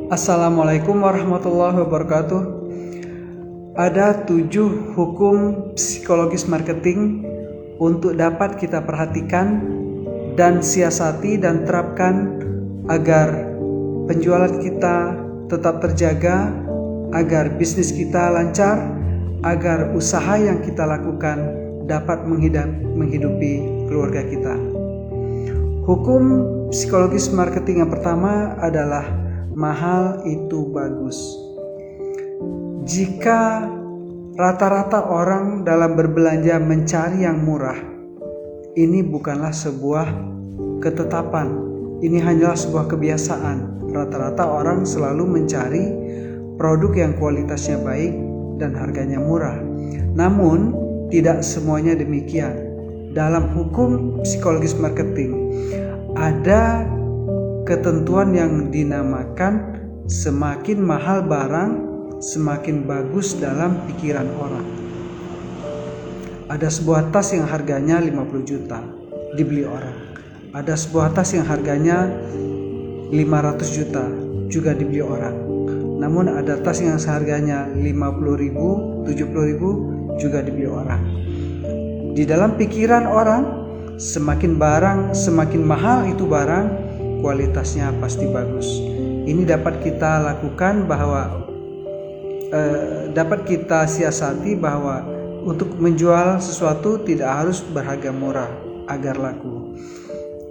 Assalamualaikum warahmatullahi wabarakatuh. Ada 7 hukum psikologis marketing untuk dapat kita perhatikan dan siasati dan terapkan agar penjualan kita tetap terjaga, agar bisnis kita lancar, agar usaha yang kita lakukan dapat menghidupi keluarga kita. Hukum psikologis marketing yang pertama adalah mahal itu bagus. Jika rata-rata orang dalam berbelanja mencari yang murah, ini bukanlah sebuah ketetapan, ini hanyalah sebuah kebiasaan. Rata-rata orang selalu mencari produk yang kualitasnya baik dan harganya murah. Namun, tidak semuanya demikian. Dalam hukum psikologis marketing, ada ketentuan yang dinamakan semakin mahal barang, semakin bagus dalam pikiran orang. Ada sebuah tas yang harganya 50 juta dibeli orang. Ada sebuah tas yang harganya 500 juta juga dibeli orang. Namun ada tas yang seharganya 50 ribu, 70 ribu juga dibeli orang. Di dalam pikiran orang, semakin mahal itu barang, kualitasnya pasti bagus. Ini dapat kita lakukan dapat kita siasati bahwa untuk menjual sesuatu tidak harus berharga murah agar laku.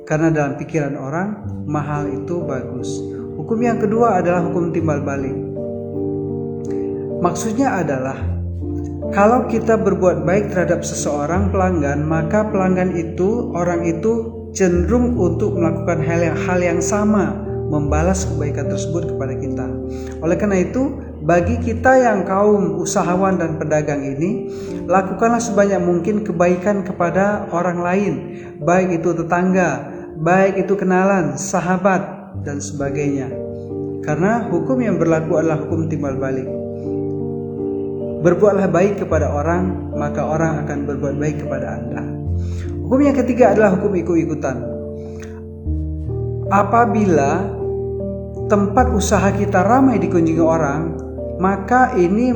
Karena dalam pikiran orang, mahal itu bagus. Hukum yang kedua adalah hukum timbal balik. Maksudnya adalah kalau kita berbuat baik terhadap seseorang pelanggan, maka pelanggan itu, orang itu cenderung untuk melakukan hal yang sama, membalas kebaikan tersebut kepada kita. Oleh karena itu, bagi kita yang kaum usahawan dan pedagang ini, lakukanlah sebanyak mungkin kebaikan kepada orang lain, baik itu tetangga, baik itu kenalan, sahabat, dan sebagainya. Karena hukum yang berlaku adalah hukum timbal balik. Berbuatlah baik kepada orang, maka orang akan berbuat baik kepada Anda. Hukum yang ketiga adalah hukum ikut-ikutan. Apabila tempat usaha kita ramai dikunjungi orang, maka ini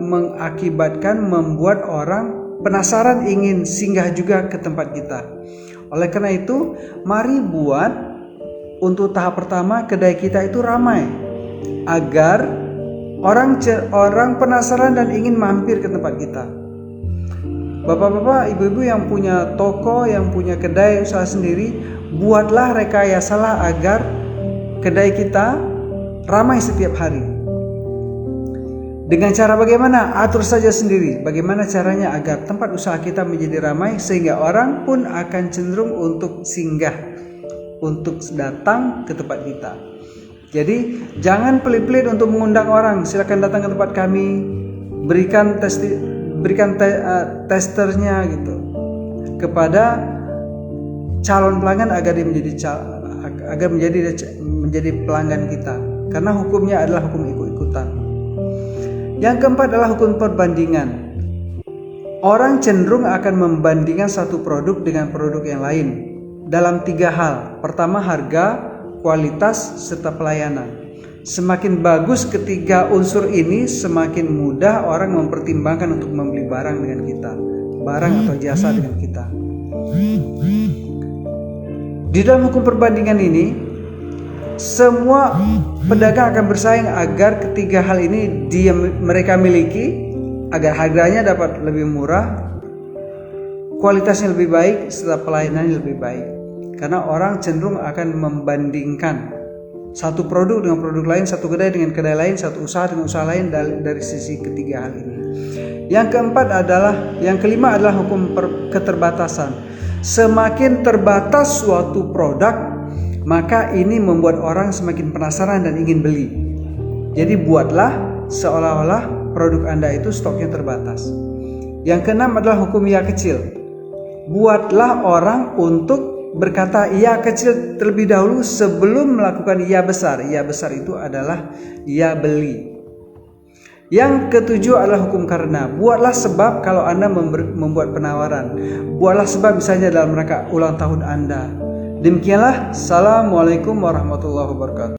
mengakibatkan membuat orang penasaran ingin singgah juga ke tempat kita. Oleh karena itu, mari buat untuk tahap pertama kedai kita itu ramai, agar orang penasaran dan ingin mampir ke tempat kita. Bapak-bapak, ibu-ibu yang punya toko, yang punya kedai usaha sendiri, buatlah rekayasalah agar kedai kita ramai setiap hari. Dengan cara bagaimana? Atur saja sendiri. Bagaimana caranya agar tempat usaha kita menjadi ramai sehingga orang pun akan cenderung untuk singgah, untuk datang ke tempat kita. Jadi jangan pelit-pelit untuk mengundang orang. Silakan datang ke tempat kami, berikan testernya gitu kepada calon pelanggan agar dia menjadi pelanggan kita. Karena hukumnya adalah hukum ikut-ikutan. Yang keempat adalah hukum perbandingan. Orang cenderung akan membandingkan satu produk dengan produk yang lain dalam 3 hal. Pertama, harga, kualitas, serta pelayanan. Semakin bagus ketiga unsur ini, semakin mudah orang mempertimbangkan untuk membeli barang dengan kita, barang atau jasa dengan kita. Di dalam hukum perbandingan ini, semua pedagang akan bersaing agar ketiga hal ini mereka miliki, agar harganya dapat lebih murah, kualitasnya lebih baik, serta pelayanannya lebih baik. Karena orang cenderung akan membandingkan satu produk dengan produk lain, satu kedai dengan kedai lain, satu usaha dengan usaha lain dari sisi ketiga hal ini. Yang kelima adalah hukum keterbatasan. Semakin terbatas suatu produk, maka ini membuat orang semakin penasaran dan ingin beli. Jadi buatlah seolah-olah produk Anda itu stoknya terbatas. Yang keenam adalah hukum iya kecil. Buatlah orang untuk berkata iya kecil terlebih dahulu sebelum melakukan iya besar. Iya besar itu adalah iya beli. Yang ketujuh adalah hukum karena. Buatlah sebab kalau Anda membuat penawaran. Buatlah sebab misalnya dalam rangka ulang tahun Anda. Demikianlah. Assalamualaikum warahmatullahi wabarakatuh.